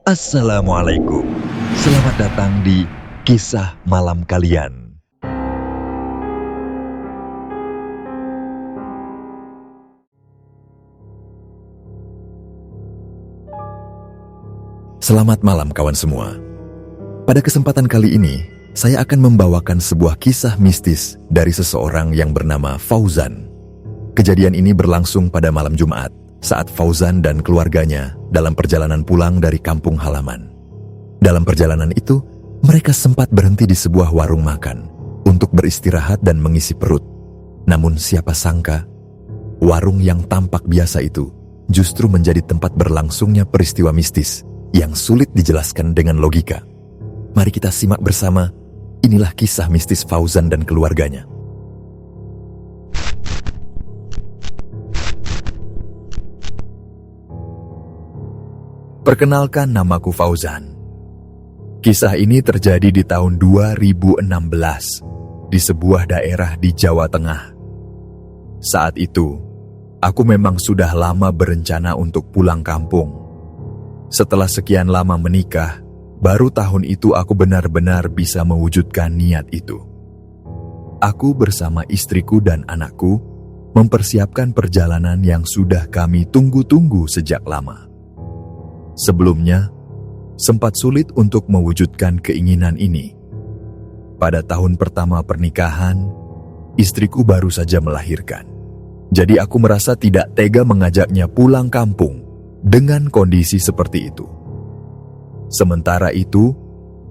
Assalamualaikum. Selamat datang di Kisah Malam Kalian. Selamat malam kawan semua. Pada kesempatan kali ini, saya akan membawakan sebuah kisah mistis dari seseorang yang bernama Fauzan. Kejadian ini berlangsung pada malam Jumat, saat Fauzan dan keluarganya dalam perjalanan pulang dari kampung halaman. Dalam perjalanan itu, mereka sempat berhenti di sebuah warung makan untuk beristirahat dan mengisi perut. Namun siapa sangka, warung yang tampak biasa itu justru menjadi tempat berlangsungnya peristiwa mistis yang sulit dijelaskan dengan logika. Mari kita simak bersama, inilah kisah mistis Fauzan dan keluarganya. Perkenalkan, namaku Fauzan. Kisah ini terjadi di tahun 2016 di sebuah daerah di Jawa Tengah. Saat itu, aku memang sudah lama berencana untuk pulang kampung. Setelah sekian lama menikah, baru tahun itu aku benar-benar bisa mewujudkan niat itu. Aku bersama istriku dan anakku mempersiapkan perjalanan yang sudah kami tunggu-tunggu sejak lama. Sebelumnya, sempat sulit untuk mewujudkan keinginan ini. Pada tahun pertama pernikahan, istriku baru saja melahirkan. Jadi aku merasa tidak tega mengajaknya pulang kampung dengan kondisi seperti itu. Sementara itu,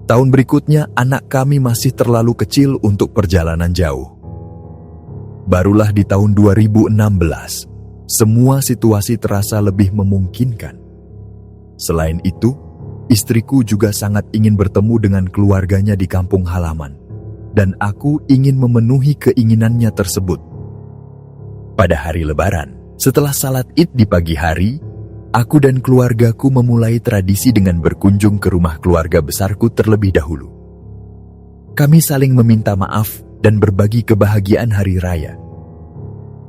tahun berikutnya anak kami masih terlalu kecil untuk perjalanan jauh. Barulah di tahun 2016, semua situasi terasa lebih memungkinkan. Selain itu, istriku juga sangat ingin bertemu dengan keluarganya di kampung halaman, dan aku ingin memenuhi keinginannya tersebut. Pada hari Lebaran, setelah salat Id di pagi hari, aku dan keluargaku memulai tradisi dengan berkunjung ke rumah keluarga besarku terlebih dahulu. Kami saling meminta maaf dan berbagi kebahagiaan hari raya.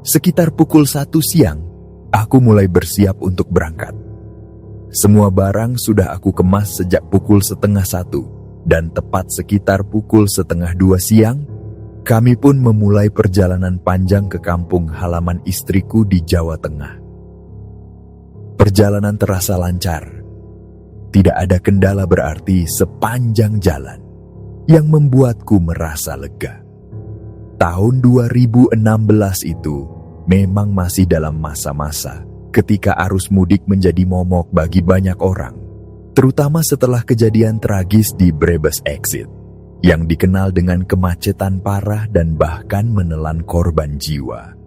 Sekitar pukul 1 siang, aku mulai bersiap untuk berangkat. Semua barang sudah aku kemas sejak pukul 12:30, dan tepat sekitar pukul 1:30 siang, kami pun memulai perjalanan panjang ke kampung halaman istriku di Jawa Tengah. Perjalanan terasa lancar. Tidak ada kendala berarti sepanjang jalan, yang membuatku merasa lega. Tahun 2016 itu memang masih dalam masa-masa ketika arus mudik menjadi momok bagi banyak orang, terutama setelah kejadian tragis di Brebes Exit, yang dikenal dengan kemacetan parah dan bahkan menelan korban jiwa.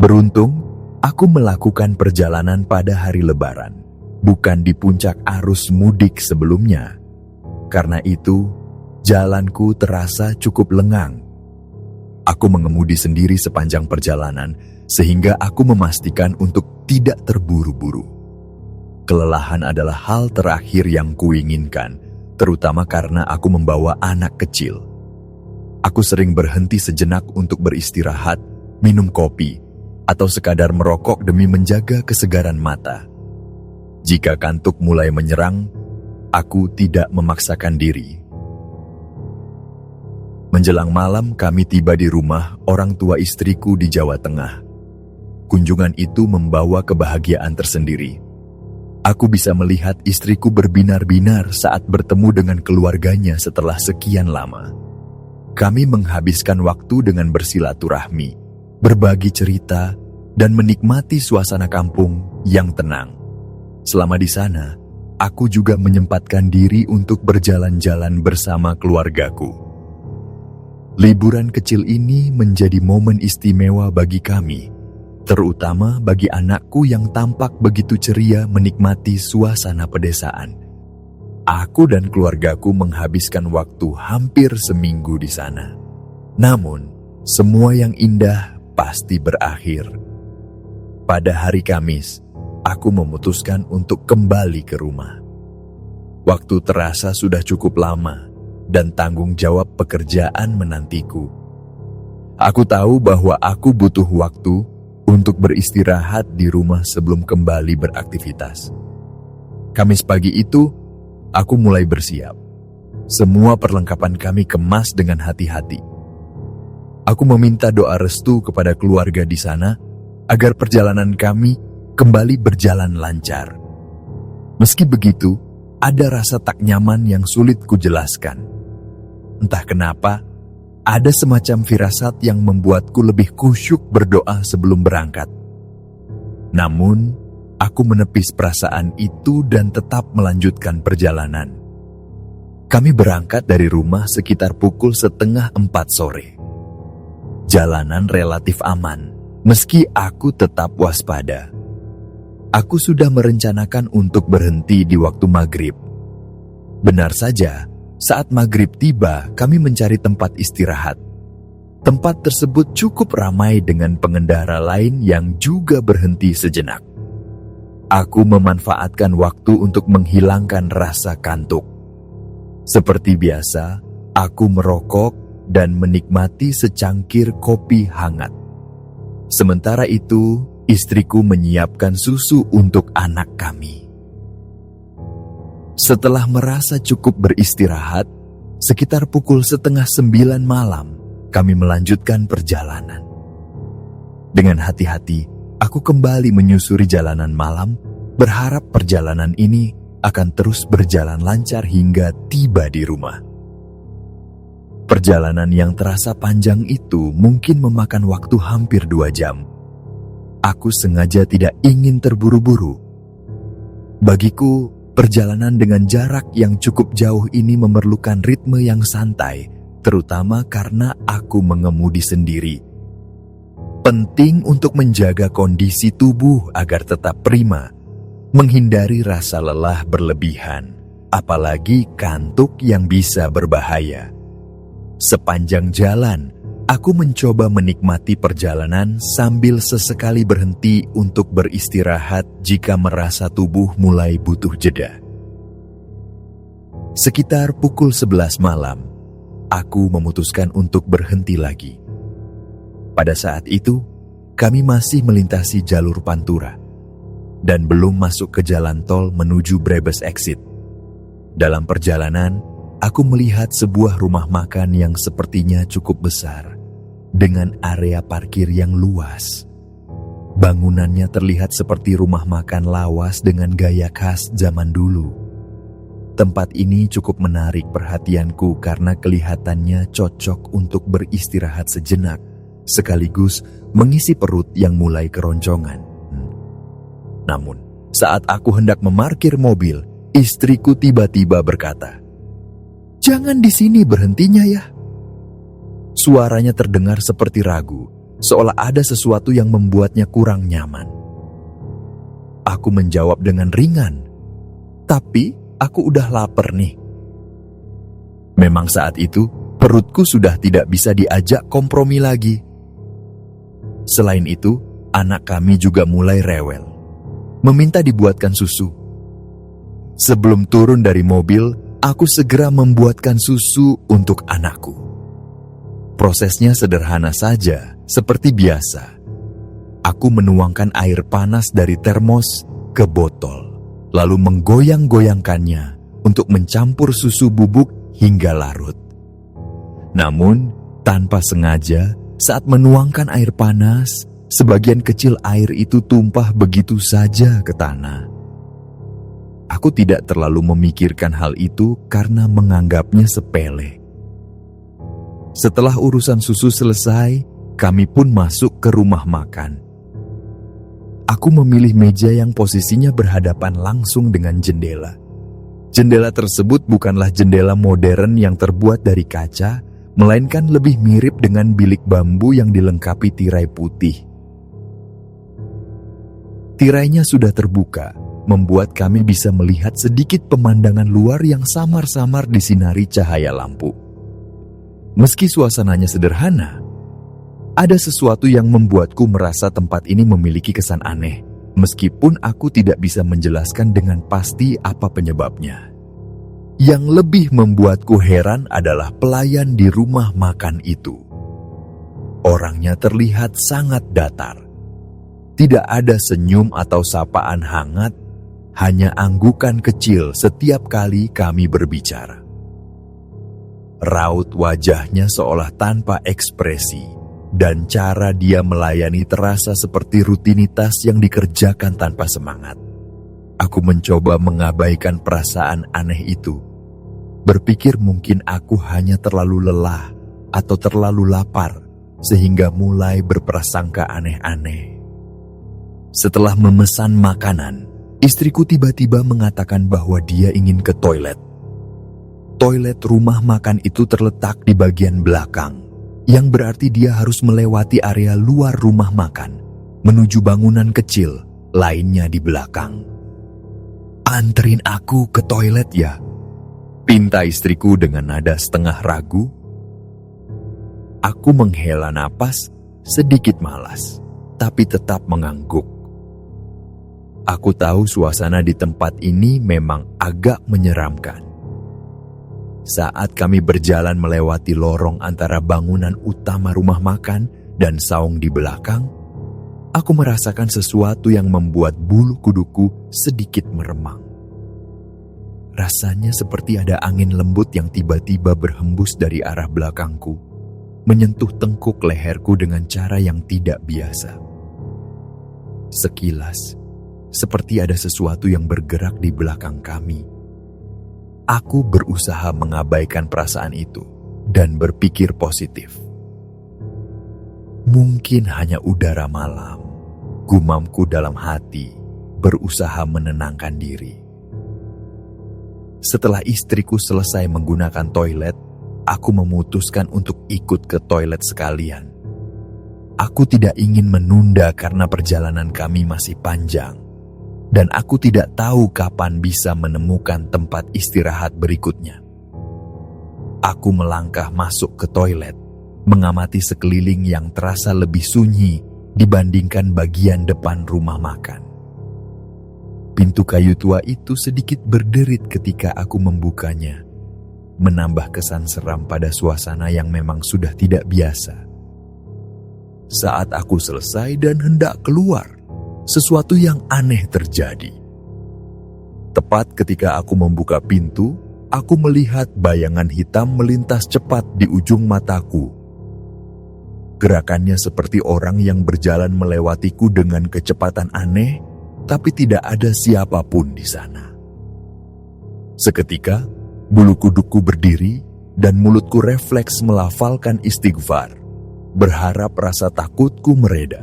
Beruntung, aku melakukan perjalanan pada hari Lebaran, bukan di puncak arus mudik sebelumnya. Karena itu, jalanku terasa cukup lengang. Aku mengemudi sendiri sepanjang perjalanan, sehingga aku memastikan untuk tidak terburu-buru. Kelelahan adalah hal terakhir yang kuinginkan, terutama karena aku membawa anak kecil. Aku sering berhenti sejenak untuk beristirahat, minum kopi, atau sekadar merokok demi menjaga kesegaran mata. Jika kantuk mulai menyerang, aku tidak memaksakan diri. Menjelang malam, kami tiba di rumah orang tua istriku di Jawa Tengah. Kunjungan itu membawa kebahagiaan tersendiri. Aku bisa melihat istriku berbinar-binar saat bertemu dengan keluarganya setelah sekian lama. Kami menghabiskan waktu dengan bersilaturahmi, berbagi cerita, dan menikmati suasana kampung yang tenang. Selama di sana, aku juga menyempatkan diri untuk berjalan-jalan bersama keluargaku. Liburan kecil ini menjadi momen istimewa bagi kami, terutama bagi anakku yang tampak begitu ceria menikmati suasana pedesaan. Aku dan keluargaku menghabiskan waktu hampir seminggu di sana. Namun, semua yang indah pasti berakhir. Pada hari Kamis, aku memutuskan untuk kembali ke rumah. Waktu terasa sudah cukup lama, dan tanggung jawab pekerjaan menantiku. Aku tahu bahwa aku butuh waktu untuk beristirahat di rumah sebelum kembali beraktivitas. Kamis pagi itu, aku mulai bersiap. Semua perlengkapan kami kemas dengan hati-hati. Aku meminta doa restu kepada keluarga di sana agar perjalanan kami kembali berjalan lancar. Meski begitu, ada rasa tak nyaman yang sulit kujelaskan. Entah kenapa, ada semacam firasat yang membuatku lebih khusyuk berdoa sebelum berangkat. Namun, aku menepis perasaan itu dan tetap melanjutkan perjalanan. Kami berangkat dari rumah sekitar pukul 3:30 sore. Jalanan relatif aman, meski aku tetap waspada. Aku sudah merencanakan untuk berhenti di waktu maghrib. Benar saja, saat maghrib tiba, kami mencari tempat istirahat. Tempat tersebut cukup ramai dengan pengendara lain yang juga berhenti sejenak. Aku memanfaatkan waktu untuk menghilangkan rasa kantuk. Seperti biasa, aku merokok dan menikmati secangkir kopi hangat. Sementara itu, istriku menyiapkan susu untuk anak kami. Setelah merasa cukup beristirahat, sekitar pukul 8:30 malam, kami melanjutkan perjalanan. Dengan hati-hati, aku kembali menyusuri jalanan malam, berharap perjalanan ini akan terus berjalan lancar hingga tiba di rumah. Perjalanan yang terasa panjang itu mungkin memakan waktu hampir 2 jam. Aku sengaja tidak ingin terburu-buru. Bagiku, perjalanan dengan jarak yang cukup jauh ini memerlukan ritme yang santai, terutama karena aku mengemudi sendiri. Penting untuk menjaga kondisi tubuh agar tetap prima, menghindari rasa lelah berlebihan, apalagi kantuk yang bisa berbahaya. Sepanjang jalan, aku mencoba menikmati perjalanan sambil sesekali berhenti untuk beristirahat jika merasa tubuh mulai butuh jeda. Sekitar pukul 11 malam, aku memutuskan untuk berhenti lagi. Pada saat itu, kami masih melintasi jalur Pantura dan belum masuk ke jalan tol menuju Brebes Exit. Dalam perjalanan, aku melihat sebuah rumah makan yang sepertinya cukup besar, dengan area parkir yang luas. Bangunannya terlihat seperti rumah makan lawas dengan gaya khas zaman dulu. Tempat ini cukup menarik perhatianku karena kelihatannya cocok untuk beristirahat sejenak, sekaligus mengisi perut yang mulai keroncongan. Namun, saat aku hendak memarkir mobil, istriku tiba-tiba berkata, "Jangan di sini berhentinya ya." Suaranya terdengar seperti ragu, seolah ada sesuatu yang membuatnya kurang nyaman. Aku menjawab dengan ringan, "Tapi aku udah lapar nih." Memang saat itu, perutku sudah tidak bisa diajak kompromi lagi. Selain itu, anak kami juga mulai rewel, meminta dibuatkan susu. Sebelum turun dari mobil, aku segera membuatkan susu untuk anakku. Prosesnya sederhana saja, seperti biasa. Aku menuangkan air panas dari termos ke botol, lalu menggoyang-goyangkannya untuk mencampur susu bubuk hingga larut. Namun, tanpa sengaja, saat menuangkan air panas, sebagian kecil air itu tumpah begitu saja ke tanah. Aku tidak terlalu memikirkan hal itu karena menganggapnya sepele. Setelah urusan susu selesai, kami pun masuk ke rumah makan. Aku memilih meja yang posisinya berhadapan langsung dengan jendela. Jendela tersebut bukanlah jendela modern yang terbuat dari kaca, melainkan lebih mirip dengan bilik bambu yang dilengkapi tirai putih. Tirainya sudah terbuka, membuat kami bisa melihat sedikit pemandangan luar yang samar-samar disinari cahaya lampu. Meski suasananya sederhana, ada sesuatu yang membuatku merasa tempat ini memiliki kesan aneh, meskipun aku tidak bisa menjelaskan dengan pasti apa penyebabnya. Yang lebih membuatku heran adalah pelayan di rumah makan itu. Orangnya terlihat sangat datar. Tidak ada senyum atau sapaan hangat, hanya anggukan kecil setiap kali kami berbicara. Raut wajahnya seolah tanpa ekspresi, dan cara dia melayani terasa seperti rutinitas yang dikerjakan tanpa semangat. Aku mencoba mengabaikan perasaan aneh itu, berpikir mungkin aku hanya terlalu lelah atau terlalu lapar, sehingga mulai berprasangka aneh-aneh. Setelah memesan makanan, istriku tiba-tiba mengatakan bahwa dia ingin ke toilet. Toilet rumah makan itu terletak di bagian belakang, yang berarti dia harus melewati area luar rumah makan, menuju bangunan kecil lainnya di belakang. "Anterin aku ke toilet ya?" pinta istriku dengan nada setengah ragu. Aku menghela napas, sedikit malas, tapi tetap mengangguk. Aku tahu suasana di tempat ini memang agak menyeramkan. Saat kami berjalan melewati lorong antara bangunan utama rumah makan dan saung di belakang, aku merasakan sesuatu yang membuat bulu kuduku sedikit meremang. Rasanya seperti ada angin lembut yang tiba-tiba berhembus dari arah belakangku, menyentuh tengkuk leherku dengan cara yang tidak biasa. Sekilas, seperti ada sesuatu yang bergerak di belakang kami. Aku berusaha mengabaikan perasaan itu dan berpikir positif. Mungkin hanya udara malam, gumamku dalam hati, berusaha menenangkan diri. Setelah istriku selesai menggunakan toilet, aku memutuskan untuk ikut ke toilet sekalian. Aku tidak ingin menunda karena perjalanan kami masih panjang, dan aku tidak tahu kapan bisa menemukan tempat istirahat berikutnya. Aku melangkah masuk ke toilet, mengamati sekeliling yang terasa lebih sunyi dibandingkan bagian depan rumah makan. Pintu kayu tua itu sedikit berderit ketika aku membukanya, menambah kesan seram pada suasana yang memang sudah tidak biasa. Saat aku selesai dan hendak keluar, sesuatu yang aneh terjadi. Tepat ketika aku membuka pintu, aku melihat bayangan hitam melintas cepat di ujung mataku. Gerakannya seperti orang yang berjalan melewatiku dengan kecepatan aneh, tapi tidak ada siapapun di sana. Seketika, bulu kudukku berdiri dan mulutku refleks melafalkan istighfar, berharap rasa takutku mereda.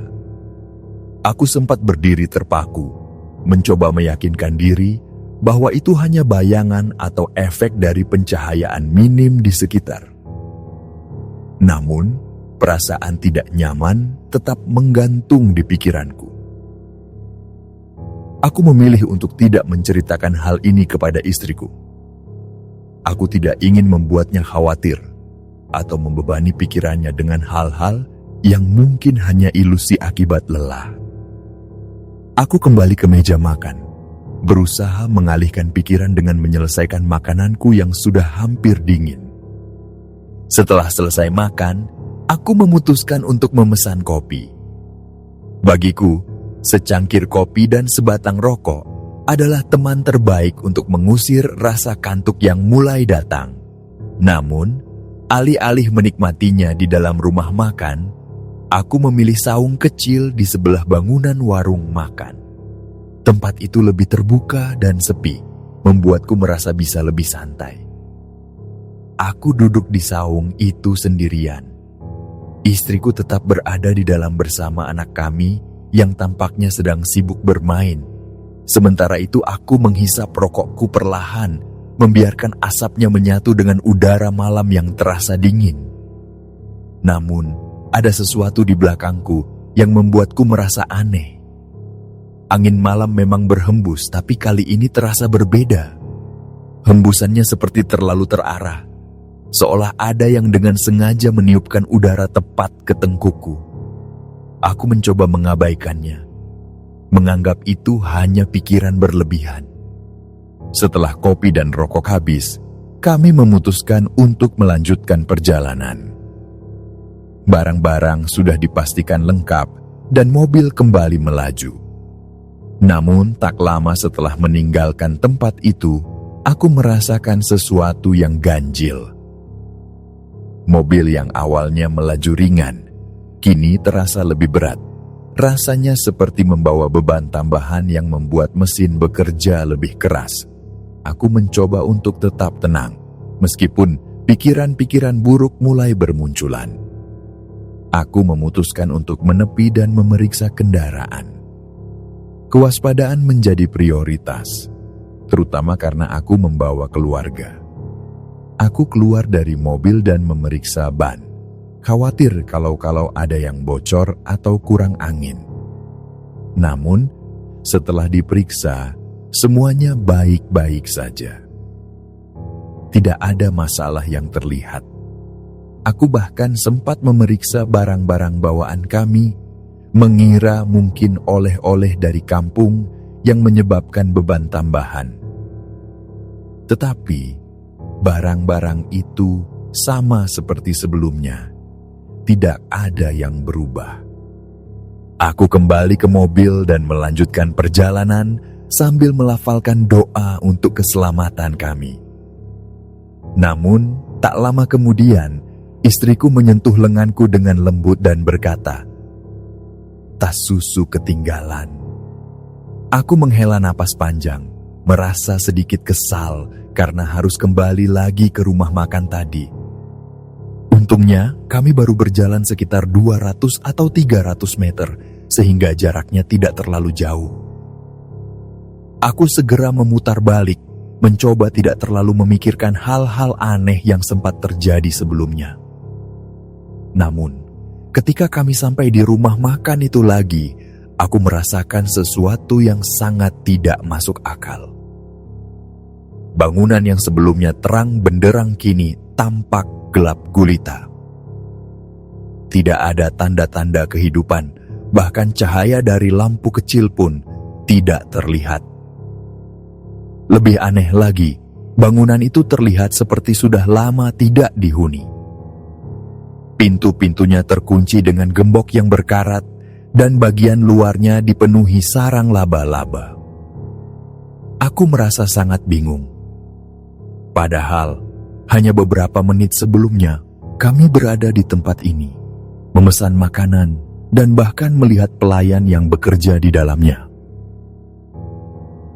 Aku sempat berdiri terpaku, mencoba meyakinkan diri bahwa itu hanya bayangan atau efek dari pencahayaan minim di sekitar. Namun, perasaan tidak nyaman tetap menggantung di pikiranku. Aku memilih untuk tidak menceritakan hal ini kepada istriku. Aku tidak ingin membuatnya khawatir atau membebani pikirannya dengan hal-hal yang mungkin hanya ilusi akibat lelah. Aku kembali ke meja makan, berusaha mengalihkan pikiran dengan menyelesaikan makananku yang sudah hampir dingin. Setelah selesai makan, aku memutuskan untuk memesan kopi. Bagiku, secangkir kopi dan sebatang rokok adalah teman terbaik untuk mengusir rasa kantuk yang mulai datang. Namun, alih-alih menikmatinya di dalam rumah makan, aku memilih saung kecil di sebelah bangunan warung makan. Tempat itu lebih terbuka dan sepi, membuatku merasa bisa lebih santai. Aku duduk di saung itu sendirian. Istriku tetap berada di dalam bersama anak kami yang tampaknya sedang sibuk bermain. Sementara itu aku menghisap rokokku perlahan, membiarkan asapnya menyatu dengan udara malam yang terasa dingin. Namun, ada sesuatu di belakangku yang membuatku merasa aneh. Angin malam memang berhembus, tapi kali ini terasa berbeda. Hembusannya seperti terlalu terarah, seolah ada yang dengan sengaja meniupkan udara tepat ke tengkukku. Aku mencoba mengabaikannya, menganggap itu hanya pikiran berlebihan. Setelah kopi dan rokok habis, kami memutuskan untuk melanjutkan perjalanan. Barang-barang sudah dipastikan lengkap dan mobil kembali melaju. Namun tak lama setelah meninggalkan tempat itu, aku merasakan sesuatu yang ganjil. Mobil yang awalnya melaju ringan, kini terasa lebih berat. Rasanya seperti membawa beban tambahan yang membuat mesin bekerja lebih keras. Aku mencoba untuk tetap tenang, meskipun pikiran-pikiran buruk mulai bermunculan. Aku memutuskan untuk menepi dan memeriksa kendaraan. Kewaspadaan menjadi prioritas, terutama karena aku membawa keluarga. Aku keluar dari mobil dan memeriksa ban, khawatir kalau ada yang bocor atau kurang angin. Namun, setelah diperiksa, semuanya baik-baik saja. Tidak ada masalah yang terlihat. Aku bahkan sempat memeriksa barang-barang bawaan kami, mengira mungkin oleh-oleh dari kampung yang menyebabkan beban tambahan. Tetapi, barang-barang itu sama seperti sebelumnya. Tidak ada yang berubah. Aku kembali ke mobil dan melanjutkan perjalanan sambil melafalkan doa untuk keselamatan kami. Namun, tak lama kemudian, istriku menyentuh lenganku dengan lembut dan berkata, "Tas susu ketinggalan." Aku menghela napas panjang, merasa sedikit kesal karena harus kembali lagi ke rumah makan tadi. Untungnya, kami baru berjalan sekitar 200 atau 300 meter, sehingga jaraknya tidak terlalu jauh. Aku segera memutar balik, mencoba tidak terlalu memikirkan hal-hal aneh yang sempat terjadi sebelumnya. Namun, ketika kami sampai di rumah makan itu lagi, aku merasakan sesuatu yang sangat tidak masuk akal. Bangunan yang sebelumnya terang benderang kini tampak gelap gulita. Tidak ada tanda-tanda kehidupan, bahkan cahaya dari lampu kecil pun tidak terlihat. Lebih aneh lagi, bangunan itu terlihat seperti sudah lama tidak dihuni. Pintu-pintunya terkunci dengan gembok yang berkarat, dan bagian luarnya dipenuhi sarang laba-laba. Aku merasa sangat bingung. Padahal, hanya beberapa menit sebelumnya, kami berada di tempat ini, memesan makanan, dan bahkan melihat pelayan yang bekerja di dalamnya.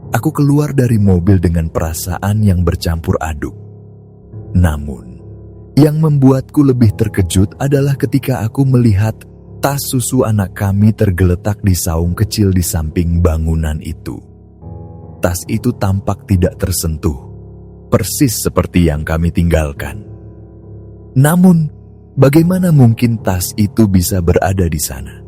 Aku keluar dari mobil dengan perasaan yang bercampur aduk. Namun, yang membuatku lebih terkejut adalah ketika aku melihat tas susu anak kami tergeletak di saung kecil di samping bangunan itu. Tas itu tampak tidak tersentuh, persis seperti yang kami tinggalkan. Namun, bagaimana mungkin tas itu bisa berada di sana?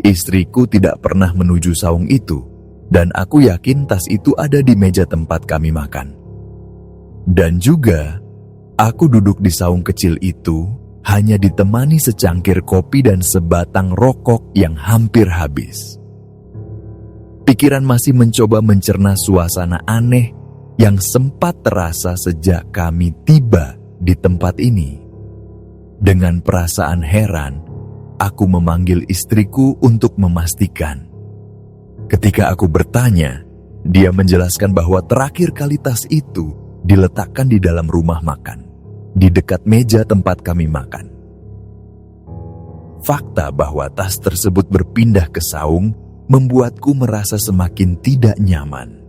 Istriku tidak pernah menuju saung itu, dan aku yakin tas itu ada di meja tempat kami makan. Dan juga, aku duduk di saung kecil itu hanya ditemani secangkir kopi dan sebatang rokok yang hampir habis. Pikiran masih mencoba mencerna suasana aneh yang sempat terasa sejak kami tiba di tempat ini. Dengan perasaan heran, aku memanggil istriku untuk memastikan. Ketika aku bertanya, dia menjelaskan bahwa terakhir kali tas itu diletakkan di dalam rumah makan, di dekat meja tempat kami makan. Fakta bahwa tas tersebut berpindah ke saung membuatku merasa semakin tidak nyaman.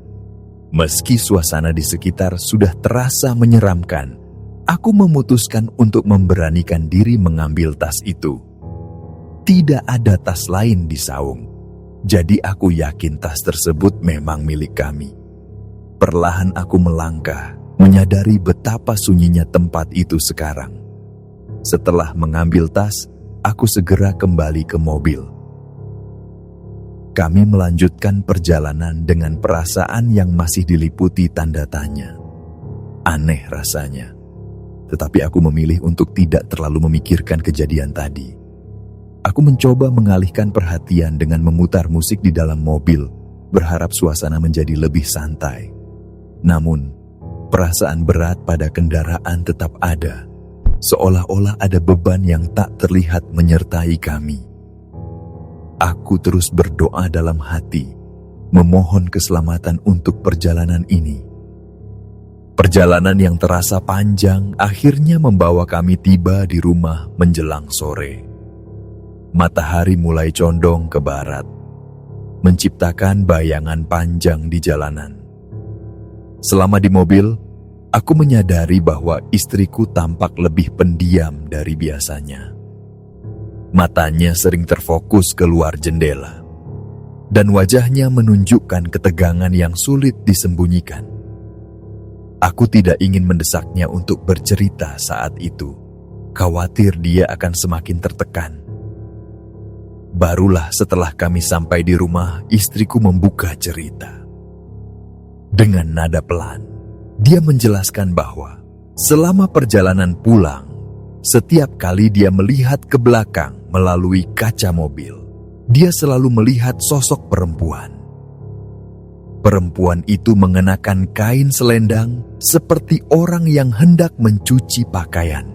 Meski suasana di sekitar sudah terasa menyeramkan, aku memutuskan untuk memberanikan diri mengambil tas itu. Tidak ada tas lain di saung, jadi aku yakin tas tersebut memang milik kami. Perlahan aku melangkah, menyadari betapa sunyinya tempat itu sekarang. Setelah mengambil tas, aku segera kembali ke mobil. Kami melanjutkan perjalanan dengan perasaan yang masih diliputi tanda tanya. Aneh rasanya, tetapi aku memilih untuk tidak terlalu memikirkan kejadian tadi. Aku mencoba mengalihkan perhatian dengan memutar musik di dalam mobil, berharap suasana menjadi lebih santai. Namun, perasaan berat pada kendaraan tetap ada, seolah-olah ada beban yang tak terlihat menyertai kami. Aku terus berdoa dalam hati, memohon keselamatan untuk perjalanan ini. Perjalanan yang terasa panjang akhirnya membawa kami tiba di rumah menjelang sore. Matahari mulai condong ke barat, menciptakan bayangan panjang di jalanan. Selama di mobil, aku menyadari bahwa istriku tampak lebih pendiam dari biasanya. Matanya sering terfokus keluar jendela, dan wajahnya menunjukkan ketegangan yang sulit disembunyikan. Aku tidak ingin mendesaknya untuk bercerita saat itu, khawatir dia akan semakin tertekan. Barulah setelah kami sampai di rumah, istriku membuka cerita. Dengan nada pelan, dia menjelaskan bahwa selama perjalanan pulang, setiap kali dia melihat ke belakang melalui kaca mobil, dia selalu melihat sosok perempuan. Perempuan itu mengenakan kain selendang seperti orang yang hendak mencuci pakaian.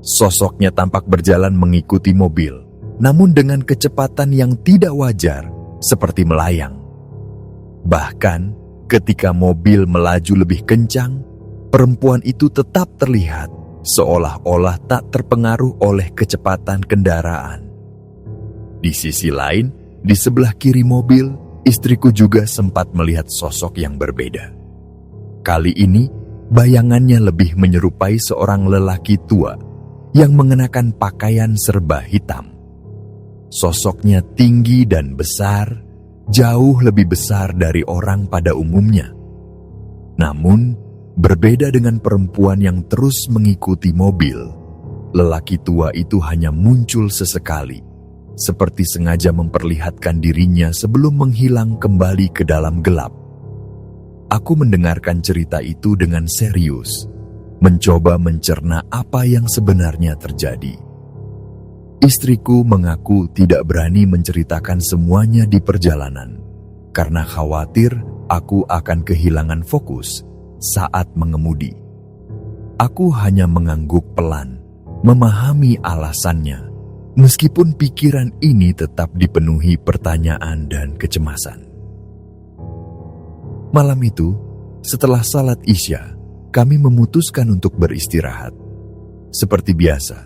Sosoknya tampak berjalan mengikuti mobil, namun dengan kecepatan yang tidak wajar, seperti melayang. Bahkan, ketika mobil melaju lebih kencang, perempuan itu tetap terlihat seolah-olah tak terpengaruh oleh kecepatan kendaraan. Di sisi lain, di sebelah kiri mobil, istriku juga sempat melihat sosok yang berbeda. Kali ini, bayangannya lebih menyerupai seorang lelaki tua yang mengenakan pakaian serba hitam. Sosoknya tinggi dan besar, jauh lebih besar dari orang pada umumnya. Namun, berbeda dengan perempuan yang terus mengikuti mobil, lelaki tua itu hanya muncul sesekali, seperti sengaja memperlihatkan dirinya sebelum menghilang kembali ke dalam gelap. Aku mendengarkan cerita itu dengan serius, mencoba mencerna apa yang sebenarnya terjadi. Istriku mengaku tidak berani menceritakan semuanya di perjalanan, karena khawatir aku akan kehilangan fokus saat mengemudi. Aku hanya mengangguk pelan, memahami alasannya, meskipun pikiran ini tetap dipenuhi pertanyaan dan kecemasan. Malam itu, setelah salat Isya, kami memutuskan untuk beristirahat. Seperti biasa,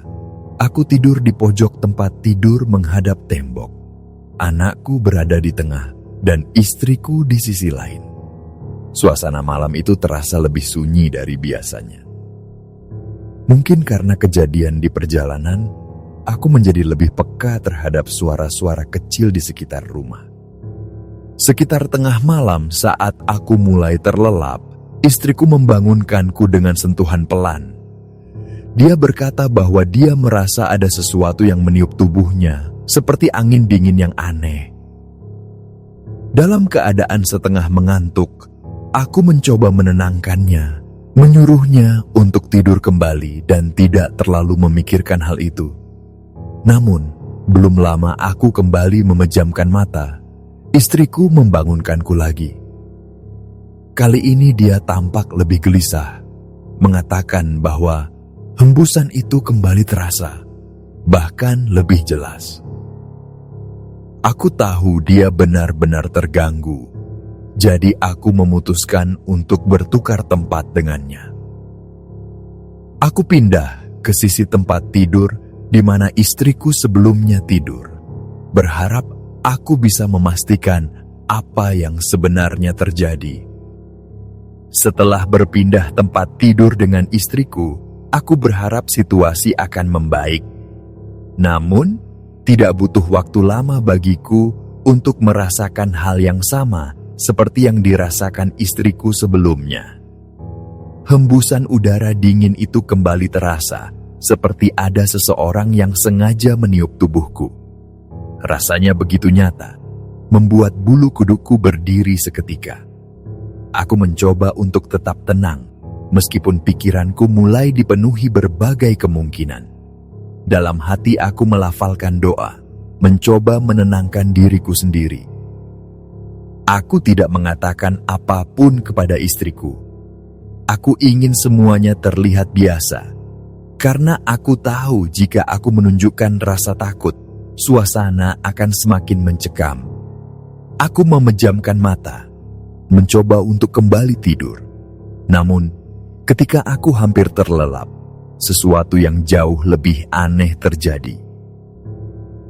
aku tidur di pojok tempat tidur menghadap tembok. Anakku berada di tengah dan istriku di sisi lain. Suasana malam itu terasa lebih sunyi dari biasanya. Mungkin karena kejadian di perjalanan, aku menjadi lebih peka terhadap suara-suara kecil di sekitar rumah. Sekitar tengah malam saat aku mulai terlelap, istriku membangunkanku dengan sentuhan pelan. Dia berkata bahwa dia merasa ada sesuatu yang meniup tubuhnya, seperti angin dingin yang aneh. Dalam keadaan setengah mengantuk, aku mencoba menenangkannya, menyuruhnya untuk tidur kembali dan tidak terlalu memikirkan hal itu. Namun, belum lama aku kembali memejamkan mata. Istriku membangunkanku lagi. Kali ini dia tampak lebih gelisah, mengatakan bahwa hembusan itu kembali terasa, bahkan lebih jelas. Aku tahu dia benar-benar terganggu, jadi aku memutuskan untuk bertukar tempat dengannya. Aku pindah ke sisi tempat tidur di mana istriku sebelumnya tidur, berharap aku bisa memastikan apa yang sebenarnya terjadi. Setelah berpindah tempat tidur dengan istriku, aku berharap situasi akan membaik. Namun, tidak butuh waktu lama bagiku untuk merasakan hal yang sama seperti yang dirasakan istriku sebelumnya. Hembusan udara dingin itu kembali terasa, seperti ada seseorang yang sengaja meniup tubuhku. Rasanya begitu nyata, membuat bulu kuduku berdiri seketika. Aku mencoba untuk tetap tenang, meskipun pikiranku mulai dipenuhi berbagai kemungkinan. Dalam hati aku melafalkan doa, mencoba menenangkan diriku sendiri. Aku tidak mengatakan apapun kepada istriku. Aku ingin semuanya terlihat biasa, karena aku tahu jika aku menunjukkan rasa takut, suasana akan semakin mencekam. Aku memejamkan mata, mencoba untuk kembali tidur. Namun, ketika aku hampir terlelap, sesuatu yang jauh lebih aneh terjadi.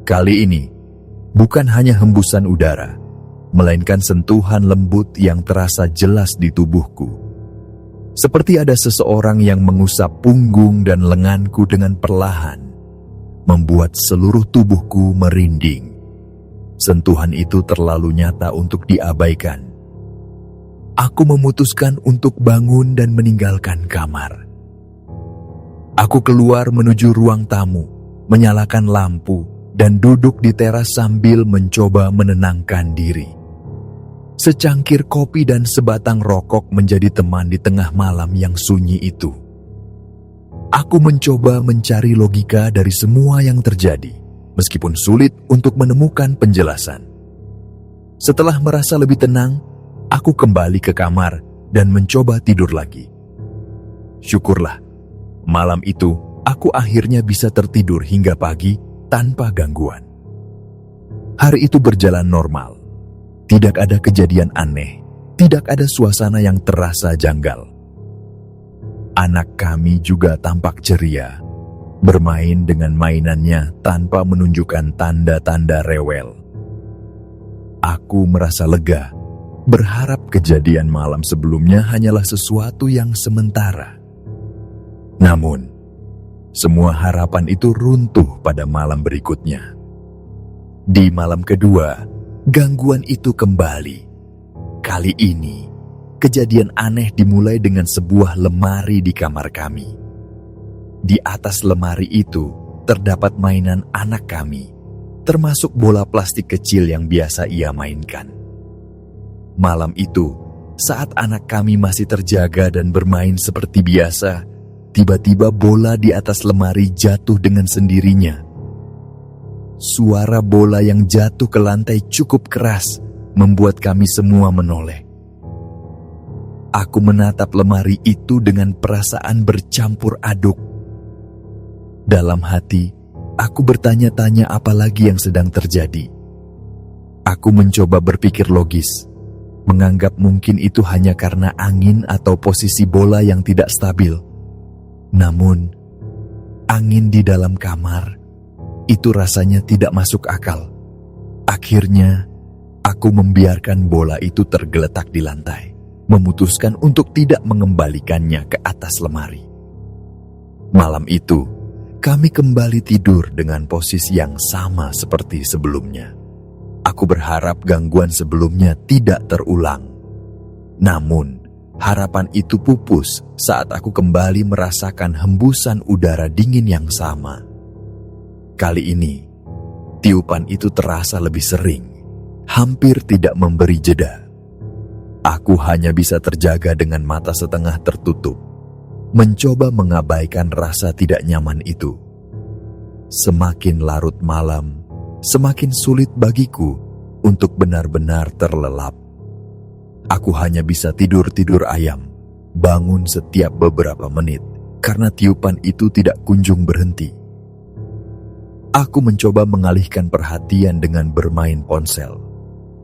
Kali ini, bukan hanya hembusan udara, melainkan sentuhan lembut yang terasa jelas di tubuhku. Seperti ada seseorang yang mengusap punggung dan lenganku dengan perlahan, membuat seluruh tubuhku merinding. Sentuhan itu terlalu nyata untuk diabaikan. Aku memutuskan untuk bangun dan meninggalkan kamar. Aku keluar menuju ruang tamu, menyalakan lampu, dan duduk di teras sambil mencoba menenangkan diri. Secangkir kopi dan sebatang rokok menjadi teman di tengah malam yang sunyi itu. Aku mencoba mencari logika dari semua yang terjadi, meskipun sulit untuk menemukan penjelasan. Setelah merasa lebih tenang, aku kembali ke kamar dan mencoba tidur lagi. Syukurlah, malam itu aku akhirnya bisa tertidur hingga pagi tanpa gangguan. Hari itu berjalan normal. Tidak ada kejadian aneh, tidak ada suasana yang terasa janggal. Anak kami juga tampak ceria, bermain dengan mainannya tanpa menunjukkan tanda-tanda rewel. Aku merasa lega, berharap kejadian malam sebelumnya hanyalah sesuatu yang sementara. Namun, semua harapan itu runtuh pada malam berikutnya. Di malam kedua, gangguan itu kembali. Kali ini, kejadian aneh dimulai dengan sebuah lemari di kamar kami. Di atas lemari itu terdapat mainan anak kami, termasuk bola plastik kecil yang biasa ia mainkan. Malam itu, saat anak kami masih terjaga dan bermain seperti biasa, tiba-tiba bola di atas lemari jatuh dengan sendirinya. Suara bola yang jatuh ke lantai cukup keras membuat kami semua menoleh. Aku menatap lemari itu dengan perasaan bercampur aduk. Dalam hati, aku bertanya-tanya apa lagi yang sedang terjadi. Aku mencoba berpikir logis, menganggap mungkin itu hanya karena angin atau posisi bola yang tidak stabil. Namun, angin di dalam kamar itu rasanya tidak masuk akal. Akhirnya, aku membiarkan bola itu tergeletak di lantai, memutuskan untuk tidak mengembalikannya ke atas lemari. Malam itu, kami kembali tidur dengan posisi yang sama seperti sebelumnya. Aku berharap gangguan sebelumnya tidak terulang. Namun, harapan itu pupus saat aku kembali merasakan hembusan udara dingin yang sama. Kali ini, tiupan itu terasa lebih sering, hampir tidak memberi jeda. Aku hanya bisa terjaga dengan mata setengah tertutup, mencoba mengabaikan rasa tidak nyaman itu. Semakin larut malam, semakin sulit bagiku untuk benar-benar terlelap. Aku hanya bisa tidur-tidur ayam, bangun setiap beberapa menit, karena tiupan itu tidak kunjung berhenti. Aku mencoba mengalihkan perhatian dengan bermain ponsel,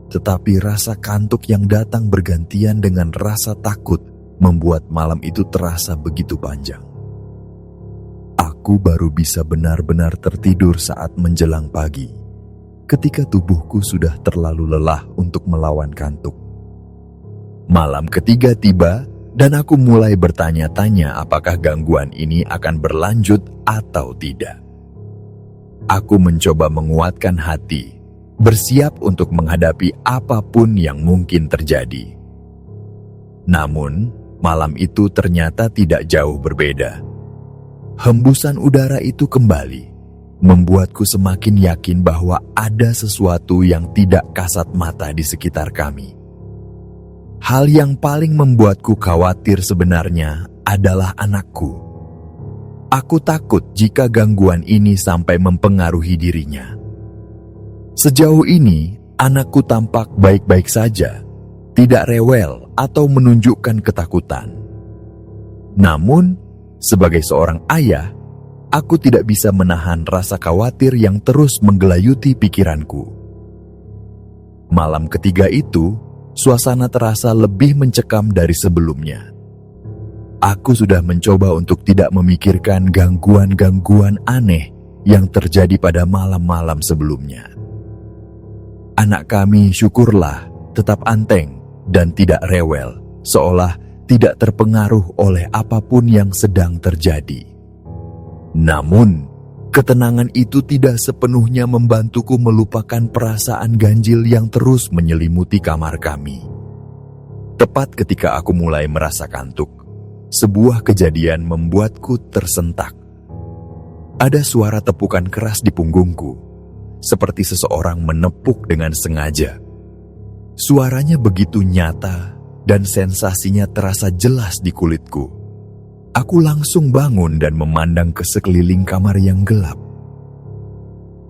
tetapi rasa kantuk yang datang bergantian dengan rasa takut membuat malam itu terasa begitu panjang. Aku baru bisa benar-benar tertidur saat menjelang pagi, ketika tubuhku sudah terlalu lelah untuk melawan kantuk. Malam ketiga tiba, dan aku mulai bertanya-tanya apakah gangguan ini akan berlanjut atau tidak. Aku mencoba menguatkan hati, bersiap untuk menghadapi apapun yang mungkin terjadi. Namun, malam itu ternyata tidak jauh berbeda. Hembusan udara itu kembali, membuatku semakin yakin bahwa ada sesuatu yang tidak kasat mata di sekitar kami. Hal yang paling membuatku khawatir sebenarnya adalah anakku. Aku takut jika gangguan ini sampai mempengaruhi dirinya. Sejauh ini, anakku tampak baik-baik saja, tidak rewel atau menunjukkan ketakutan. Namun, sebagai seorang ayah, aku tidak bisa menahan rasa khawatir yang terus menggelayuti pikiranku. Malam ketiga itu, suasana terasa lebih mencekam dari sebelumnya. Aku sudah mencoba untuk tidak memikirkan gangguan-gangguan aneh yang terjadi pada malam-malam sebelumnya. Anak kami, syukurlah, tetap anteng dan tidak rewel, seolah tidak terpengaruh oleh apapun yang sedang terjadi. Namun, ketenangan itu tidak sepenuhnya membantuku melupakan perasaan ganjil yang terus menyelimuti kamar kami. Tepat ketika aku mulai merasa kantuk, sebuah kejadian membuatku tersentak. Ada suara tepukan keras di punggungku, seperti seseorang menepuk dengan sengaja. Suaranya begitu nyata dan sensasinya terasa jelas di kulitku. Aku langsung bangun dan memandang ke sekeliling kamar yang gelap.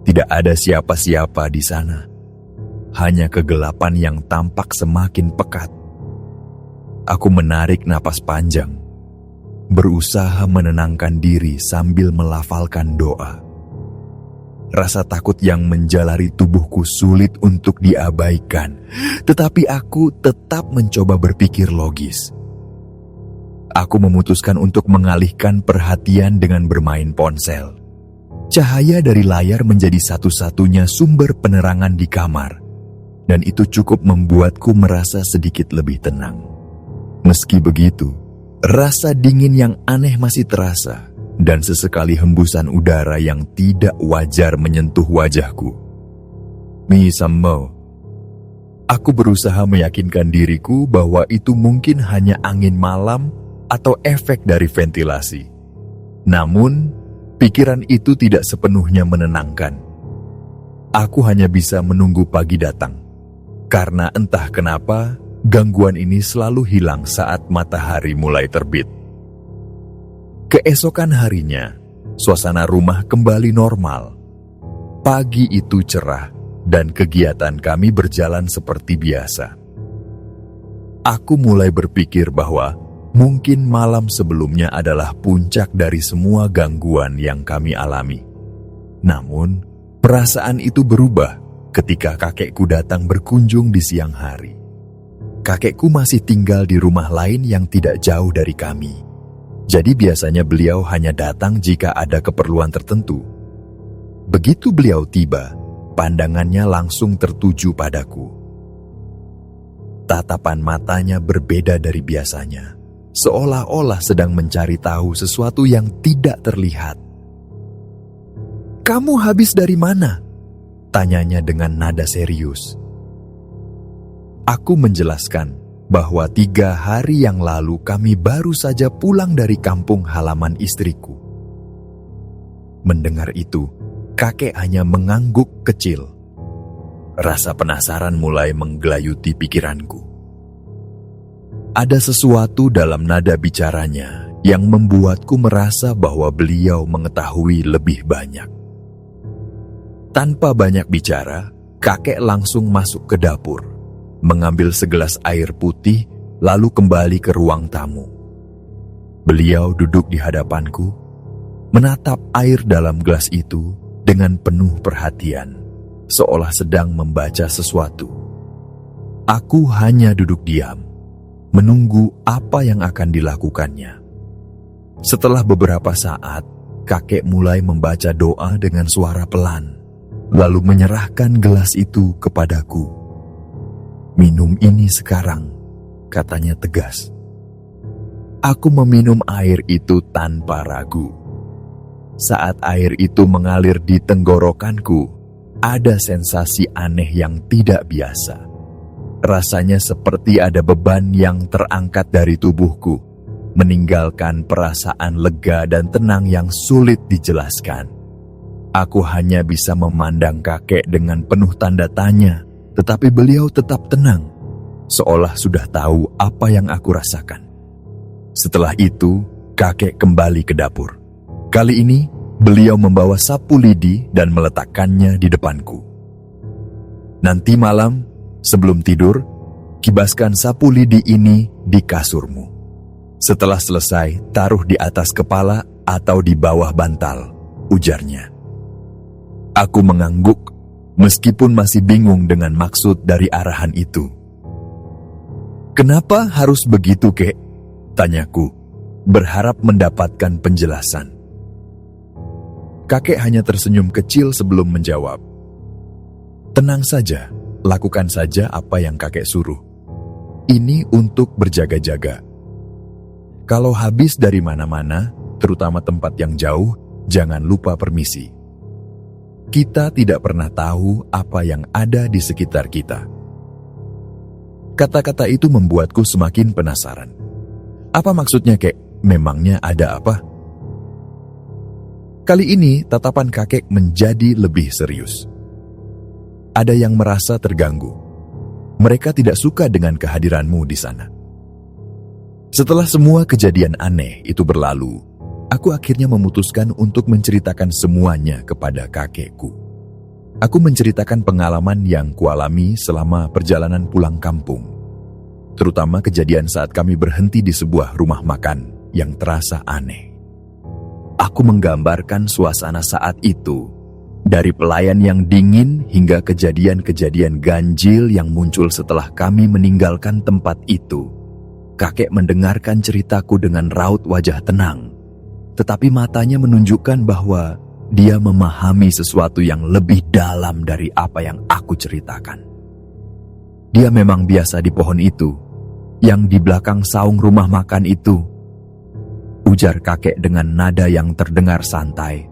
Tidak ada siapa-siapa di sana, hanya kegelapan yang tampak semakin pekat. Aku menarik napas panjang, berusaha menenangkan diri sambil melafalkan doa. Rasa takut yang menjalari tubuhku sulit untuk diabaikan, tetapi aku tetap mencoba berpikir logis. Aku memutuskan untuk mengalihkan perhatian dengan bermain ponsel. Cahaya dari layar menjadi satu-satunya sumber penerangan di kamar, dan itu cukup membuatku merasa sedikit lebih tenang. Meski begitu, rasa dingin yang aneh masih terasa, dan sesekali hembusan udara yang tidak wajar menyentuh wajahku. Misammo, aku berusaha meyakinkan diriku bahwa itu mungkin hanya angin malam atau efek dari ventilasi. Namun, pikiran itu tidak sepenuhnya menenangkan. Aku hanya bisa menunggu pagi datang, karena entah kenapa gangguan ini selalu hilang saat matahari mulai terbit. Keesokan harinya, suasana rumah kembali normal. Pagi itu cerah dan kegiatan kami berjalan seperti biasa. Aku mulai berpikir bahwa mungkin malam sebelumnya adalah puncak dari semua gangguan yang kami alami. Namun, perasaan itu berubah ketika kakekku datang berkunjung di siang hari. Kakekku masih tinggal di rumah lain yang tidak jauh dari kami. Jadi biasanya beliau hanya datang jika ada keperluan tertentu. Begitu beliau tiba, pandangannya langsung tertuju padaku. Tatapan matanya berbeda dari biasanya, seolah-olah sedang mencari tahu sesuatu yang tidak terlihat. "Kamu habis dari mana?" tanyanya dengan nada serius. Aku menjelaskan bahwa 3 hari yang lalu kami baru saja pulang dari kampung halaman istriku. Mendengar itu, kakek hanya mengangguk kecil. Rasa penasaran mulai menggelayuti pikiranku. Ada sesuatu dalam nada bicaranya yang membuatku merasa bahwa beliau mengetahui lebih banyak. Tanpa banyak bicara, kakek langsung masuk ke dapur, mengambil segelas air putih, lalu kembali ke ruang tamu. Beliau duduk di hadapanku, menatap air dalam gelas itu dengan penuh perhatian, seolah sedang membaca sesuatu. Aku hanya duduk diam, menunggu apa yang akan dilakukannya. Setelah beberapa saat, kakek mulai membaca doa dengan suara pelan, lalu menyerahkan gelas itu kepadaku. "Minum ini sekarang," katanya tegas. Aku meminum air itu tanpa ragu. Saat air itu mengalir di tenggorokanku, ada sensasi aneh yang tidak biasa. Rasanya seperti ada beban yang terangkat dari tubuhku, meninggalkan perasaan lega dan tenang yang sulit dijelaskan. Aku hanya bisa memandang kakek dengan penuh tanda tanya, tetapi beliau tetap tenang, seolah sudah tahu apa yang aku rasakan. Setelah itu, kakek kembali ke dapur. Kali ini, beliau membawa sapu lidi dan meletakkannya di depanku. "Nanti malam, sebelum tidur, kibaskan sapu lidi ini di kasurmu. Setelah selesai, taruh di atas kepala atau di bawah bantal," ujarnya. Aku mengangguk, meskipun masih bingung dengan maksud dari arahan itu. "Kenapa harus begitu, Kek?" tanyaku, berharap mendapatkan penjelasan. Kakek hanya tersenyum kecil sebelum menjawab. "Tenang saja, lakukan saja apa yang kakek suruh. Ini untuk berjaga-jaga. Kalau habis dari mana-mana, terutama tempat yang jauh, jangan lupa permisi. Kita tidak pernah tahu apa yang ada di sekitar kita." Kata-kata itu membuatku semakin penasaran. "Apa maksudnya, Kek? Memangnya ada apa?" Kali ini tatapan kakek menjadi lebih serius. "Ada yang merasa terganggu. Mereka tidak suka dengan kehadiranmu di sana." Setelah semua kejadian aneh itu berlalu, aku akhirnya memutuskan untuk menceritakan semuanya kepada kakekku. Aku menceritakan pengalaman yang kualami selama perjalanan pulang kampung, terutama kejadian saat kami berhenti di sebuah rumah makan yang terasa aneh. Aku menggambarkan suasana saat itu, dari pelayan yang dingin hingga kejadian-kejadian ganjil yang muncul setelah kami meninggalkan tempat itu. Kakek mendengarkan ceritaku dengan raut wajah tenang, tetapi matanya menunjukkan bahwa dia memahami sesuatu yang lebih dalam dari apa yang aku ceritakan. "Dia memang biasa di pohon itu, yang di belakang saung rumah makan itu," ujar kakek dengan nada yang terdengar santai,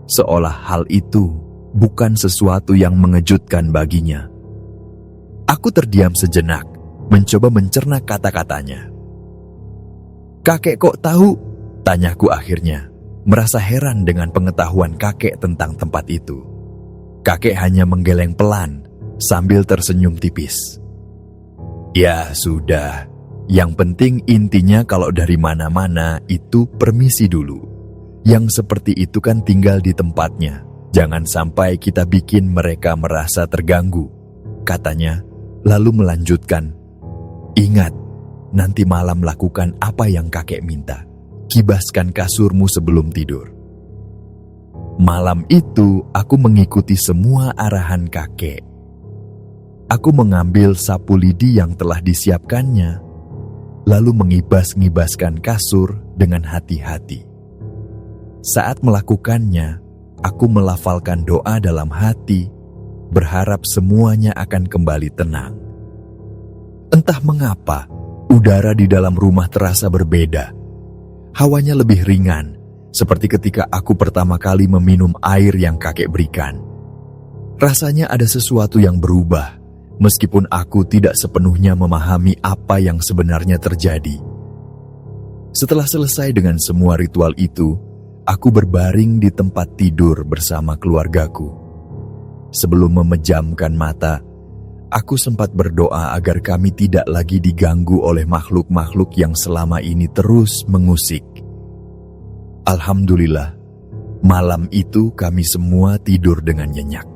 seolah hal itu bukan sesuatu yang mengejutkan baginya. Aku terdiam sejenak, mencoba mencerna kata-katanya. "Kakek kok tahu?" tanyaku akhirnya, merasa heran dengan pengetahuan kakek tentang tempat itu. Kakek hanya menggeleng pelan sambil tersenyum tipis. "Ya sudah, yang penting intinya kalau dari mana-mana itu permisi dulu. Yang seperti itu kan tinggal di tempatnya. Jangan sampai kita bikin mereka merasa terganggu," katanya, lalu melanjutkan, "Ingat, nanti malam lakukan apa yang kakek minta. Kibaskan kasurmu sebelum tidur." Malam itu aku mengikuti semua arahan kakek. Aku mengambil sapu lidi yang telah disiapkannya, lalu mengibas-ngibaskan kasur dengan hati-hati. Saat melakukannya, aku melafalkan doa dalam hati, berharap semuanya akan kembali tenang. Entah mengapa, udara di dalam rumah terasa berbeda. Hawanya lebih ringan, seperti ketika aku pertama kali meminum air yang kakek berikan. Rasanya ada sesuatu yang berubah, meskipun aku tidak sepenuhnya memahami apa yang sebenarnya terjadi. Setelah selesai dengan semua ritual itu, aku berbaring di tempat tidur bersama keluargaku. Sebelum memejamkan mata, aku sempat berdoa agar kami tidak lagi diganggu oleh makhluk-makhluk yang selama ini terus mengusik. Alhamdulillah, malam itu kami semua tidur dengan nyenyak.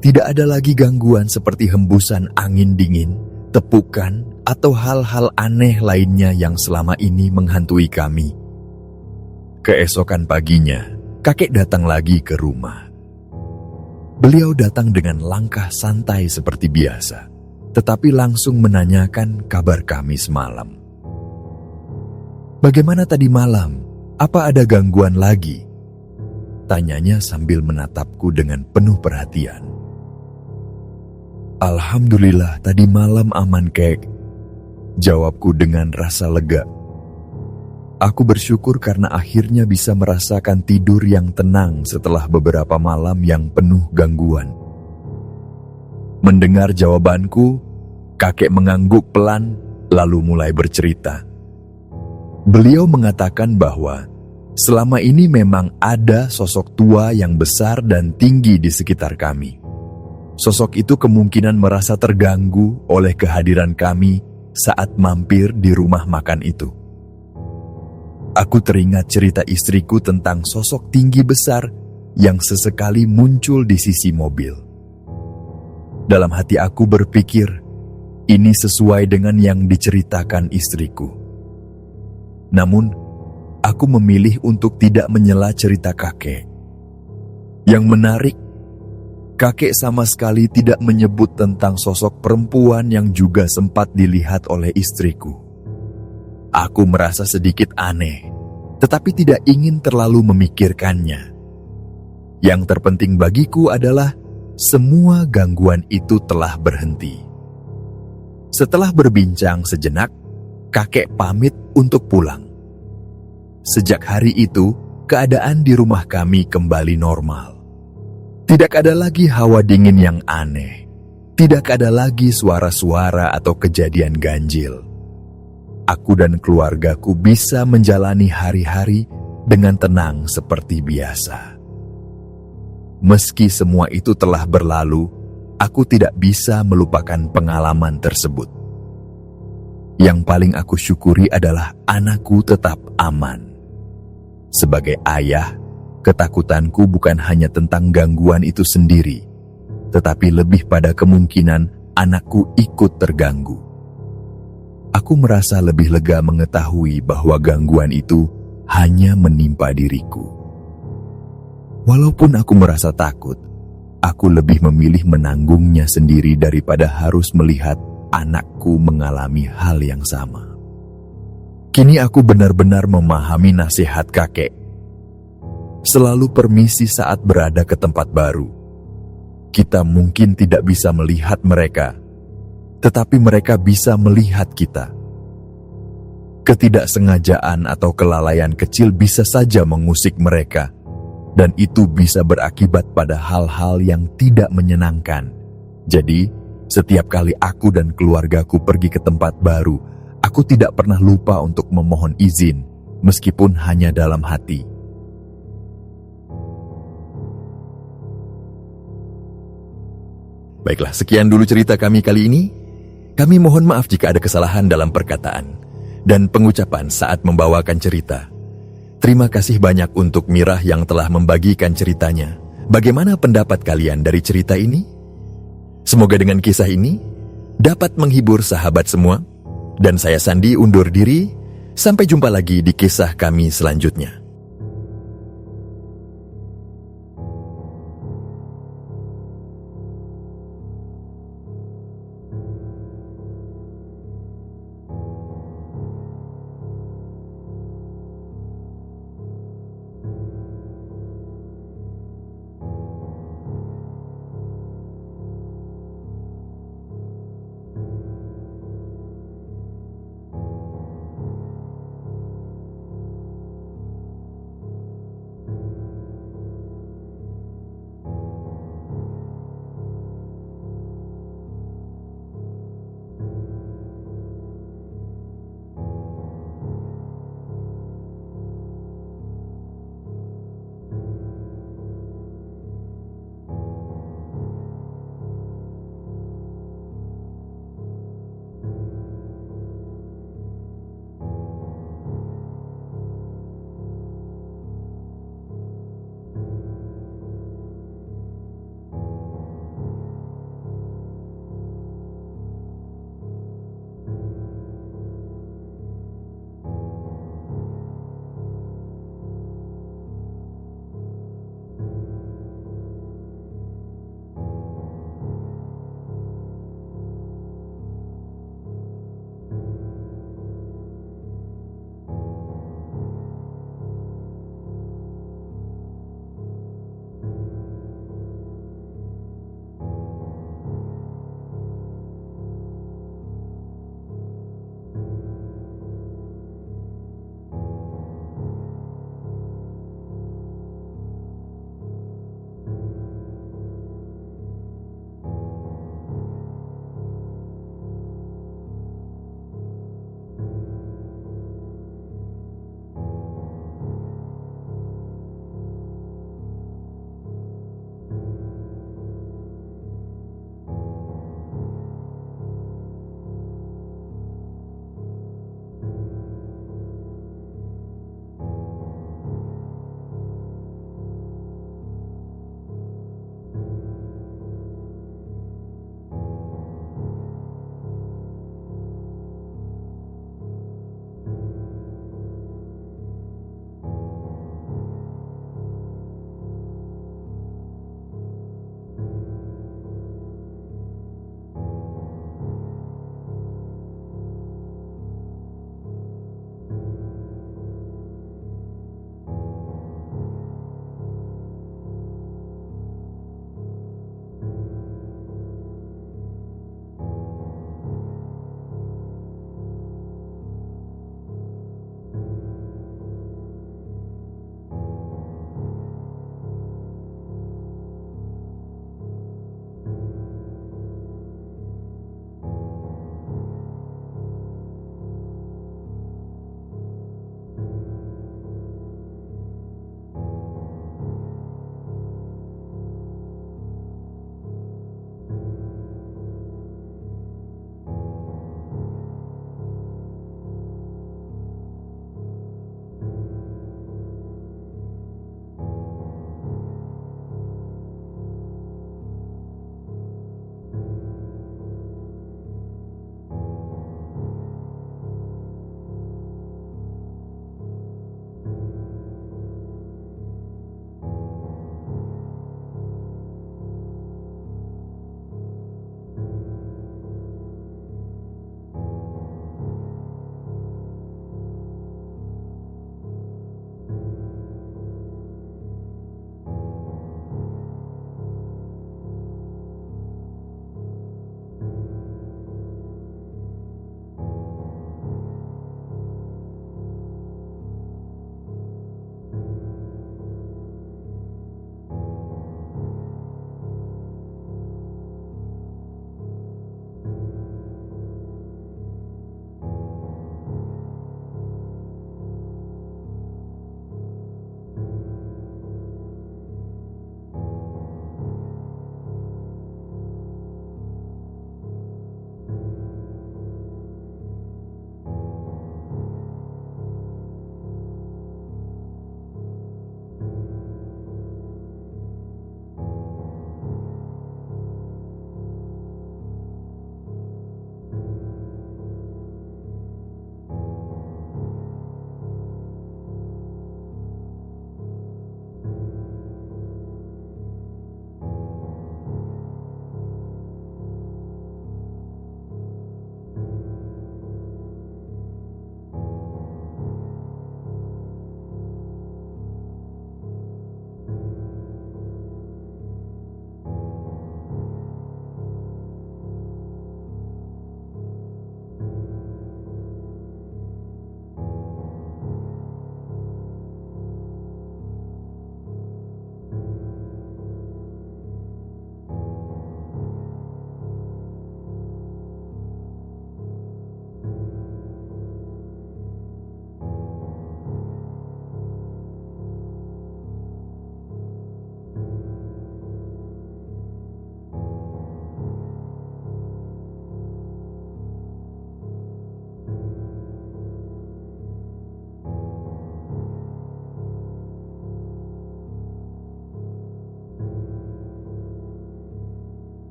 Tidak ada lagi gangguan seperti hembusan angin dingin, tepukan, atau hal-hal aneh lainnya yang selama ini menghantui kami. Keesokan paginya, kakek datang lagi ke rumah. Beliau datang dengan langkah santai seperti biasa, tetapi langsung menanyakan kabar kami semalam. "Bagaimana tadi malam? Apa ada gangguan lagi?" tanyanya sambil menatapku dengan penuh perhatian. "Alhamdulillah tadi malam aman, Kek," jawabku dengan rasa lega. Aku bersyukur karena akhirnya bisa merasakan tidur yang tenang setelah beberapa malam yang penuh gangguan. Mendengar jawabanku, kakek mengangguk pelan lalu mulai bercerita. Beliau mengatakan bahwa selama ini memang ada sosok tua yang besar dan tinggi di sekitar kami. Sosok itu kemungkinan merasa terganggu oleh kehadiran kami saat mampir di rumah makan itu. Aku teringat cerita istriku tentang sosok tinggi besar yang sesekali muncul di sisi mobil. Dalam hati aku berpikir, ini sesuai dengan yang diceritakan istriku. Namun, aku memilih untuk tidak menyela cerita kakek. Yang menarik, kakek sama sekali tidak menyebut tentang sosok perempuan yang juga sempat dilihat oleh istriku. Aku merasa sedikit aneh, tetapi tidak ingin terlalu memikirkannya. Yang terpenting bagiku adalah semua gangguan itu telah berhenti. Setelah berbincang sejenak, kakek pamit untuk pulang. Sejak hari itu, keadaan di rumah kami kembali normal. Tidak ada lagi hawa dingin yang aneh. Tidak ada lagi suara-suara atau kejadian ganjil. Aku dan keluargaku bisa menjalani hari-hari dengan tenang seperti biasa. Meski semua itu telah berlalu, aku tidak bisa melupakan pengalaman tersebut. Yang paling aku syukuri adalah anakku tetap aman. Sebagai ayah, ketakutanku bukan hanya tentang gangguan itu sendiri, tetapi lebih pada kemungkinan anakku ikut terganggu. Aku merasa lebih lega mengetahui bahwa gangguan itu hanya menimpa diriku. Walaupun aku merasa takut, aku lebih memilih menanggungnya sendiri daripada harus melihat anakku mengalami hal yang sama. Kini aku benar-benar memahami nasihat kakek. Selalu permisi saat berada ke tempat baru. Kita mungkin tidak bisa melihat mereka, tetapi mereka bisa melihat kita. Ketidaksengajaan atau kelalaian kecil bisa saja mengusik mereka, dan itu bisa berakibat pada hal-hal yang tidak menyenangkan. Jadi, setiap kali aku dan keluargaku pergi ke tempat baru, aku tidak pernah lupa untuk memohon izin, meskipun hanya dalam hati. Baiklah, sekian dulu cerita kami kali ini. Kami mohon maaf jika ada kesalahan dalam perkataan dan pengucapan saat membawakan cerita. Terima kasih banyak untuk Mirah yang telah membagikan ceritanya. Bagaimana pendapat kalian dari cerita ini? Semoga dengan kisah ini dapat menghibur sahabat semua. Dan saya Sandi undur diri. Sampai jumpa lagi di kisah kami selanjutnya.